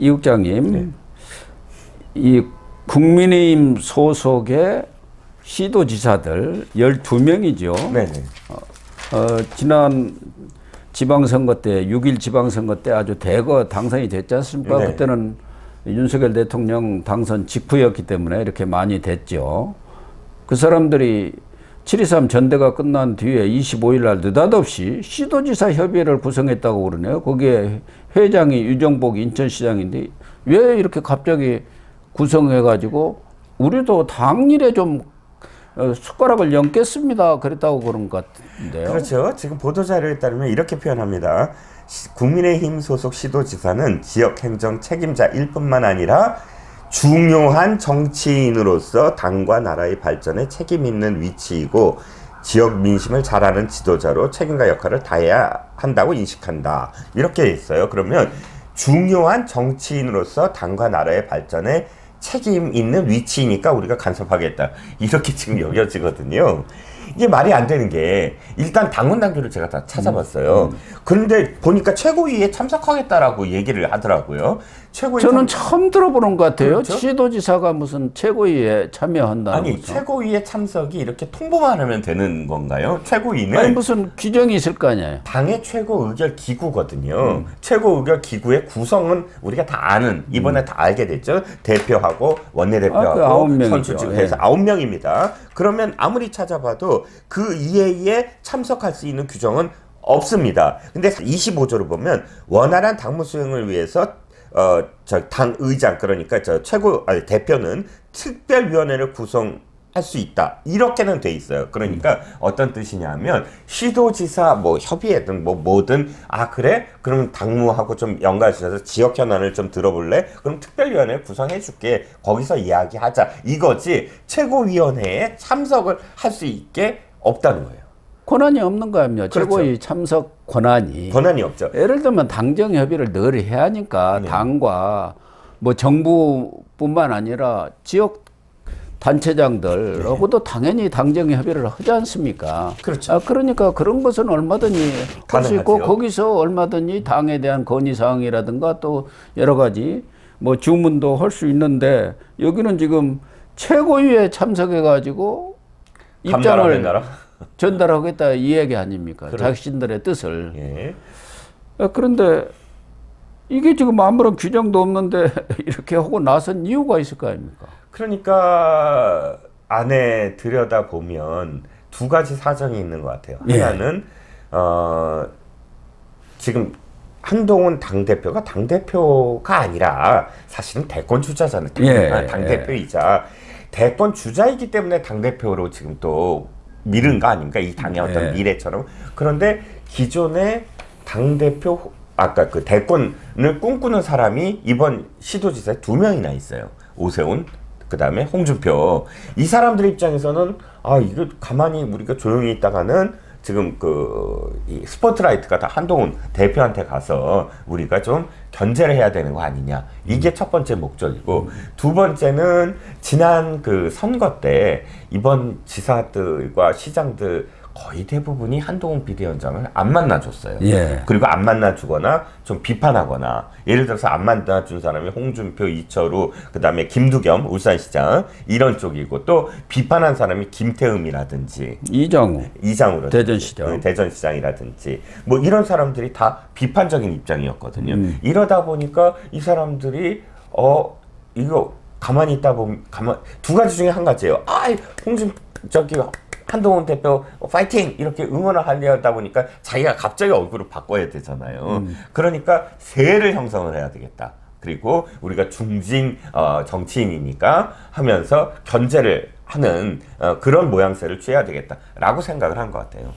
이 국장님, 네. 이 국민의힘 소속의 시도지사들 12명이죠. 네네. 지난 지방선거 때, 6.1 지방선거 때 아주 대거 당선이 됐지 않습니까? 네. 그때는 윤석열 대통령 당선 직후였기 때문에 이렇게 많이 됐죠. 그 사람들이 7.23 전대가 끝난 뒤에 25일 날 느닷없이 시도지사 협의회를 구성했다고 그러네요. 거기에 회장이 유정복 인천시장인데 왜 이렇게 갑자기 구성해가지고 우리도 당일에 좀 숟가락을 얹겠습니다. 그랬다고 그런 것 같은데요. 그렇죠. 지금 보도자료에 따르면 이렇게 표현합니다. 국민의힘 소속 시도지사는 지역행정 책임자일 뿐만 아니라 중요한 정치인으로서 당과 나라의 발전에 책임 있는 위치이고 지역 민심을 잘 아는 지도자로 책임과 역할을 다해야 한다고 인식한다. 이렇게 있어요. 그러면 중요한 정치인으로서 당과 나라의 발전에 책임 있는 위치이니까 우리가 간섭하겠다. 이렇게 지금 여겨지거든요. 이게 말이 안 되는 게 일단 당원 당규를 제가 다 찾아봤어요. 그런데 보니까 최고위에 참석하겠다라고 얘기를 하더라고요. 저는 처음 들어보는 것 같아요. 그렇죠? 시도지사가 무슨 최고위에 참여한다는 아니 거죠. 최고위에 참석이 이렇게 통보만 하면 되는 건가요? 최고위는 아니 무슨 규정이 있을 거 아니에요. 당의 최고 의결 기구거든요. 최고 의결 기구의 구성은 우리가 다 아는 이번에 다 알게 됐죠. 대표하고 원내대표하고 그 9명이죠. 선출직 해서 9명입니다. 그러면 아무리 찾아봐도 그 이외에 참석할 수 있는 규정은 없습니다. 근데 25조를 보면 원활한 당무 수행을 위해서 저 당 의장 그러니까 저 대표는 특별위원회를 구성할 수 있다. 이렇게는 돼 있어요. 그러니까 어떤 뜻이냐면 시도지사 뭐 협의회든 뭐든 그래? 그럼 당무하고 좀 연관시켜서 지역 현안을 좀 들어볼래? 그럼 특별위원회 구성해 줄게. 거기서 이야기하자. 이거지 최고위원회에 참석을 할 수 있게 없다는 거예요. 권한이 없는 거 아닙니까? 그렇죠. 최고위 참석 권한이 없죠. 예를 들면 당정 협의를 늘 해야 하니까 네. 당과 뭐 정부뿐만 아니라 지역 단체장들하고도 당연히 당정 협의를 하지 않습니까? 그렇죠. 그러니까 그런 것은 얼마든지 할 수 있고 가능하죠. 거기서 얼마든지 당에 대한 건의사항이라든가 또 여러 가지 뭐 주문도 할 수 있는데 여기는 지금 최고위에 참석해가지고 입장을 전달하겠다 이 얘기 아닙니까? 그래. 자신들의 뜻을. 예. 그런데 이게 지금 아무런 규정도 없는데 이렇게 하고 나선 이유가 있을 거 아닙니까? 그러니까 안에 들여다보면 두 가지 사정이 있는 것 같아요. 예. 하나는 지금 한동훈 당대표가 당대표가 아니라 사실은 대권 주자잖아요. 예. 당대표이자 대권 주자이기 때문에 당대표로 지금 또 미른 거 아닙니까? 이 당의 어떤 미래처럼. 그런데 기존의 당대표 아까 그 대권을 꿈꾸는 사람이 이번 시도지사에 2명이나 있어요. 오세훈 그 다음에 홍준표. 이 사람들 입장에서는 이거 가만히 우리가 조용히 있다가는 지금 이 스포트라이트가 다 한동훈 대표한테 가서 우리가 좀 견제를 해야 되는 거 아니냐. 이게 첫 번째 목적이고 두 번째는 지난 그 선거 때 이번 지사들과 시장들 거의 대부분이 한동훈 비대위원장을 안 만나줬어요. 예. 그리고 안 만나주거나 좀 비판하거나 예를 들어서 안 만나준 사람이 홍준표, 이철우, 그 다음에 김두겸 울산시장 이런 쪽이고 또 비판한 사람이 김태흠이라든지 이장우로 대전시장 대전시장이라든지 뭐 이런 사람들이 다 비판적인 입장이었거든요. 이러다 보니까 이 사람들이 이거 가만히 있다 보면 두 가지 중에 한 가지예요. 한동훈 대표 파이팅 이렇게 응원을 하려다 보니까 자기가 갑자기 얼굴을 바꿔야 되잖아요. 그러니까 세를 형성을 해야 되겠다. 그리고 우리가 중진 정치인이니까 하면서 견제를 하는 그런 모양새를 취해야 되겠다라고 생각을 한 것 같아요.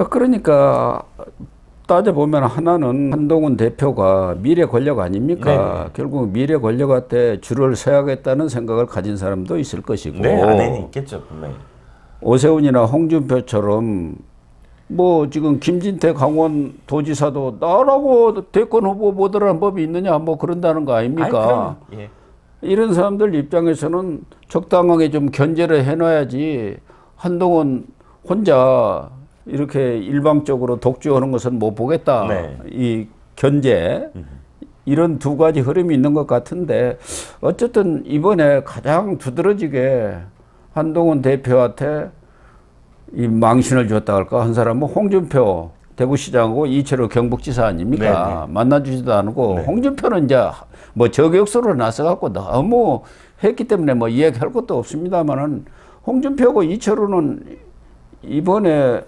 그러니까 따져보면 하나는 한동훈 대표가 미래 권력 아닙니까? 네네. 결국 미래 권력한테 줄을 서야겠다는 생각을 가진 사람도 있을 것이고 네, 안에는 있겠죠, 분명히. 오세훈이나 홍준표처럼 뭐 지금 김진태 강원도지사도 나라고 대권 후보 모델하는 법이 있느냐 뭐 그런다는 거 아닙니까? 예. 이런 사람들 입장에서는 적당하게 좀 견제를 해놔야지 한동훈 혼자 이렇게 일방적으로 독주하는 것은 못 보겠다. 네. 이 견제 이런 두 가지 흐름이 있는 것 같은데 어쨌든 이번에 가장 두드러지게 한동훈 대표한테 이 망신을 줬다 할까 한 사람은 홍준표 대구시장하고 이철우 경북지사 아닙니까? 네네. 만나주지도 않고 네. 홍준표는 이제 뭐 저격수로 나서갖고 너무 했기 때문에 뭐 이야기할 것도 없습니다만은 홍준표하고 이철우는 이번에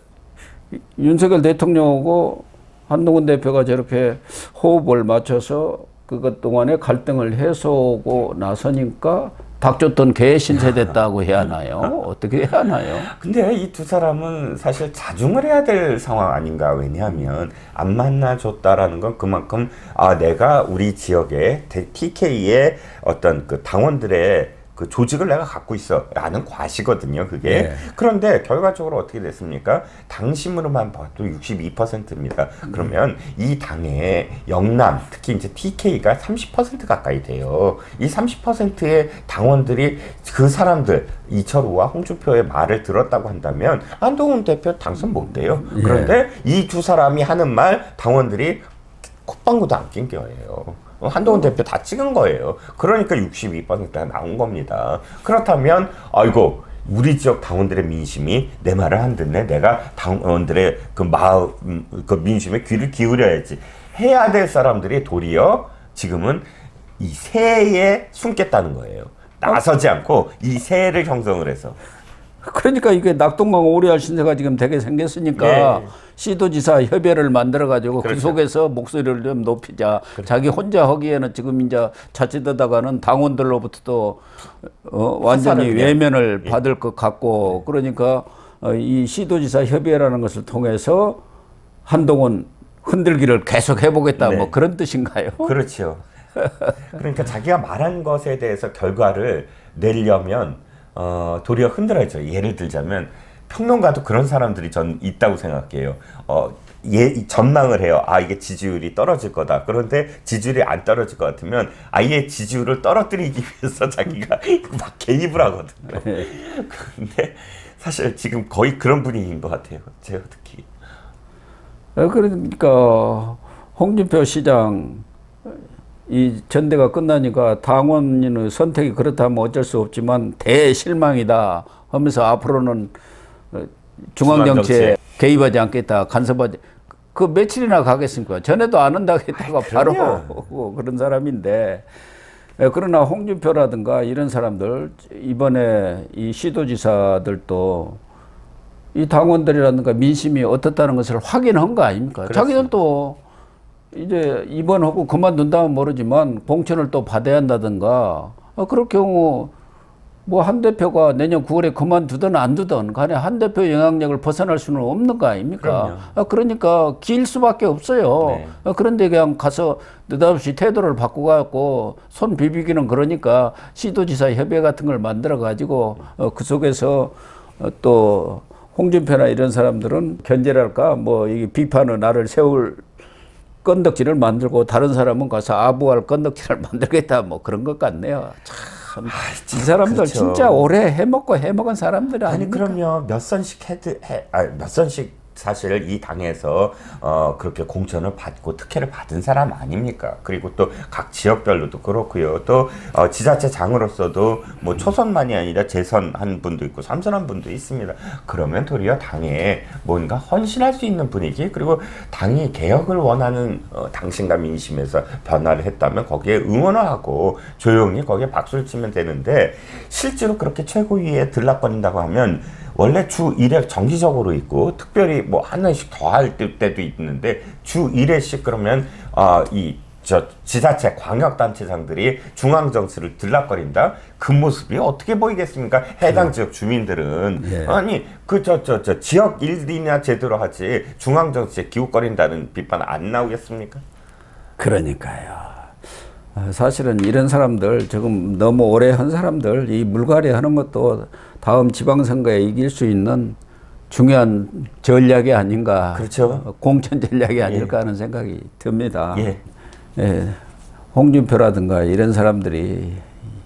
윤석열 대통령하고 한동훈 대표가 저렇게 호흡을 맞춰서 그것 동안에 갈등을 해소하고 나서니까 닥쳤던 개 신세됐다고 해야 하나요? 어떻게 해야 하나요? 근데 이 두 사람은 사실 자중을 해야 될 상황 아닌가. 왜냐하면 안 만나줬다라는 건 그만큼 내가 우리 지역의 TK의 어떤 그 당원들의 그 조직을 내가 갖고 있어 라는 과시거든요, 그게. 네. 그런데 결과적으로 어떻게 됐습니까? 당심으로만 봐도 62%입니다. 그러면 이 당의 영남, 특히 이제 TK가 30% 가까이 돼요. 이 30%의 당원들이 그 사람들, 이철우와 홍준표의 말을 들었다고 한다면 한동훈 대표 당선 못 돼요. 그런데 이 두 사람이 하는 말 당원들이 콧방구도 안 낀 거예요. 한동훈 대표 다 찍은 거예요. 그러니까 62%가 나온 겁니다. 그렇다면 아이고 우리 지역 당원들의 민심이 내 말을 안 듣네. 내가 당원들의 그 마음, 그 민심에 귀를 기울여야지. 해야 될 사람들이 도리어 지금은 이 새에 숨겠다는 거예요. 나서지 않고 이 새를 형성을 해서. 그러니까 이게 낙동강 오리알 신세가 지금 되게 생겼으니까 네. 시도지사 협의회를 만들어가지고 그렇죠. 그 속에서 목소리를 좀 높이자. 그렇죠. 자기 혼자 하기에는 지금 이제 자칫하다가는 당원들로부터도 완전히 외면을 예. 받을 것 같고 그러니까 이 시도지사 협의회라는 것을 통해서 한동훈 흔들기를 계속 해보겠다 네. 뭐 그런 뜻인가요? 그렇죠. 그러니까 자기가 말한 것에 대해서 결과를 내려면 도리어 흔들어야죠. 예를 들자면 평론가도 그런 사람들이 전 있다고 생각해요. 전망을 해요. 이게 지지율이 떨어질 거다. 그런데 지지율이 안 떨어질 것 같으면 아예 지지율을 떨어뜨리기 위해서 자기가 막 개입을 하거든요. 그런데 사실 지금 거의 그런 분위기인 것 같아요. 제가 특히. 그러니까 홍준표 시장 이 전대가 끝나니까 당원인의 선택이 그렇다면 어쩔 수 없지만 대실망이다 하면서 앞으로는 중앙정치에 개입하지 않겠다, 간섭하지. 그 며칠이나 가겠습니까? 전에도 안 한다고 했다가 바로 그런 사람인데. 그러나 홍준표라든가 이런 사람들, 이번에 이 시도지사들도 이 당원들이라든가 민심이 어떻다는 것을 확인한 거 아닙니까? 그렇습니다. 자기들도 이제 입원하고 그만둔다면 모르지만 공천을 또 받아야 한다든가 그럴 경우 뭐 한 대표가 내년 9월에 그만두든 안 두든 간에 한 대표 영향력을 벗어날 수는 없는 거 아닙니까? 그러니까 길 수밖에 없어요. 네. 그런데 그냥 가서 느닷없이 태도를 바꾸고 손 비비기는 그러니까 시도지사 협의회 같은 걸 만들어 가지고 그 속에서 또 홍준표나 이런 사람들은 견제랄까 뭐 이 비판의 날을 세울 건덕지를 만들고 다른 사람은 가서 아부할 건덕지를 만들겠다 뭐 그런 것 같네요. 참, 이 사람들 그렇죠. 진짜 오래 해먹은 사람들 아닙니까? 아니 그럼요. 몇 선씩 몇 선씩 사실 이 당에서 그렇게 공천을 받고 특혜를 받은 사람 아닙니까? 그리고 또 각 지역별로도 그렇고요. 또 지자체장으로서도 뭐 초선만이 아니라 재선한 분도 있고 삼선한 분도 있습니다. 그러면 도리어 당에 뭔가 헌신할 수 있는 분위기 그리고 당이 개혁을 원하는 당신과 민심에서 변화를 했다면 거기에 응원을 하고 조용히 거기에 박수를 치면 되는데 실제로 그렇게 최고위에 들락거린다고 하면 원래 주 1회 정기적으로 있고 특별히 뭐 하나씩 더 할 때도 있는데 주 1회씩 그러면 지자체 광역단체장들이 중앙정치를 들락거린다? 그 모습이 어떻게 보이겠습니까? 해당 지역 주민들은. 예. 아니 지역 일이나 제대로 하지 중앙정치에 기웃거린다는 비판 안 나오겠습니까? 그러니까요. 사실은 이런 사람들 조금 너무 오래 한 사람들 이 물갈이 하는 것도 다음 지방선거에 이길 수 있는 중요한 전략이 아닌가. 그렇죠. 공천 전략이 아닐까 하는 생각이 듭니다. 예. 홍준표라든가 이런 사람들이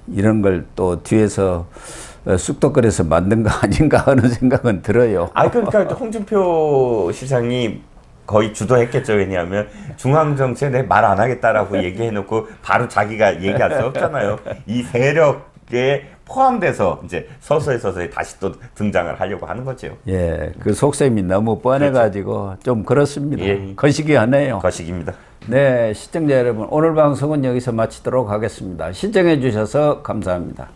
이런 걸 또 뒤에서 쑥덕거려서 만든 거 아닌가 하는 생각은 들어요. 그러니까 홍준표 시장이 거의 주도했겠죠. 왜냐하면 중앙정치에 내 말 안 하겠다라고 얘기해놓고 바로 자기가 얘기할 수 없잖아요. 이 세력에 포함돼서 이제 서서히 다시 또 등장을 하려고 하는 거죠. 예, 그 속셈이 너무 뻔해가지고 그렇죠. 좀 그렇습니다. 예. 거시기하네요. 거식입니다. 네, 시청자 여러분, 오늘 방송은 여기서 마치도록 하겠습니다. 시청해 주셔서 감사합니다.